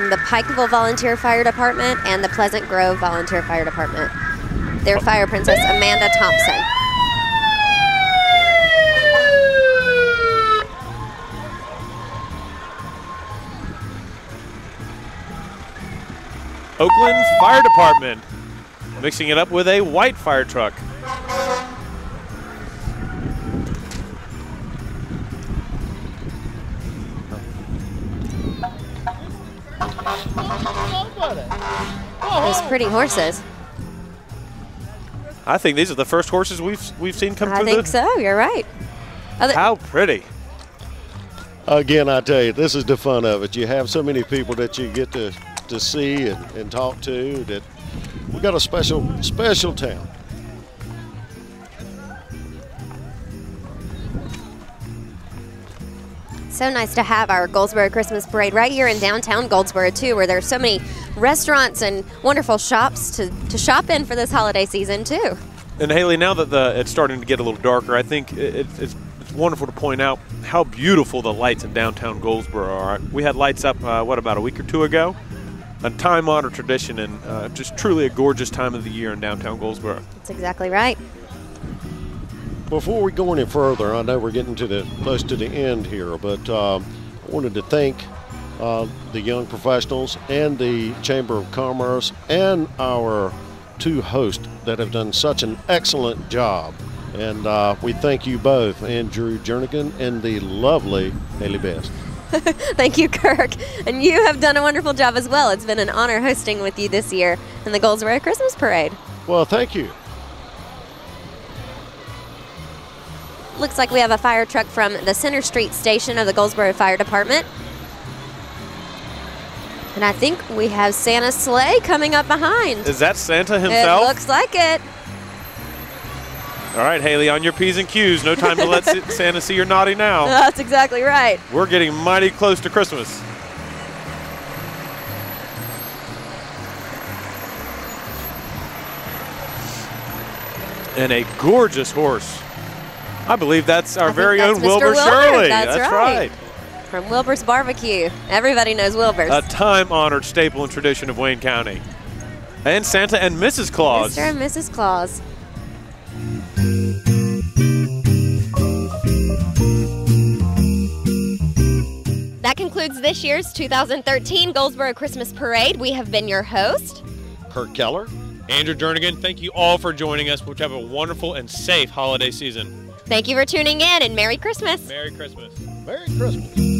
The Pikeville Volunteer Fire Department and the Pleasant Grove Volunteer Fire Department. Their Fire Princess, Amanda Thompson. Oakland Fire Department, mixing it up with a white fire truck. Those pretty horses. I think these are the first horses we've seen come through. I think so, you're right. How pretty. Again, I tell you, this is the fun of it. You have so many people that you get to see and talk to that we got a special town. So nice to have our Goldsboro Christmas Parade right here in downtown Goldsboro too, where there's so many restaurants and wonderful shops to shop in for this holiday season too. And Haley, now that it's starting to get a little darker, I think it's wonderful to point out how beautiful the lights in downtown Goldsboro are. We had lights up, about a week or 2 ago? A time-honored tradition and just truly a gorgeous time of the year in downtown Goldsboro. That's exactly right. Before we go any further, I know we're getting close to the end here, but I wanted to thank the young professionals and the Chamber of Commerce and our 2 hosts that have done such an excellent job. And we thank you both, and Drew Jernigan and the lovely Haley Best. Thank you, Kirk. And you have done a wonderful job as well. It's been an honor hosting with you this year in the Goldsboro Christmas Parade. Well, thank you. Looks like we have a fire truck from the Center Street station of the Goldsboro Fire Department. And I think we have Santa's sleigh coming up behind. Is that Santa himself? It looks like it. All right, Haley, on your P's and Q's. No time to let Santa see you're naughty now. That's exactly right. We're getting mighty close to Christmas. And a gorgeous horse. I believe that's our very own Wilbur Shirley. That's right. From Wilbur's Barbecue. Everybody knows Wilbur's. A time-honored staple and tradition of Wayne County. And Santa and Mrs. Claus. Mr. and Mrs. Claus. That concludes this year's 2013 Goldsboro Christmas Parade. We have been your host, Kurt Keller. Andrew Jernigan, thank you all for joining us. We'll have a wonderful and safe holiday season. Thank you for tuning in, and Merry Christmas. Merry Christmas. Merry Christmas.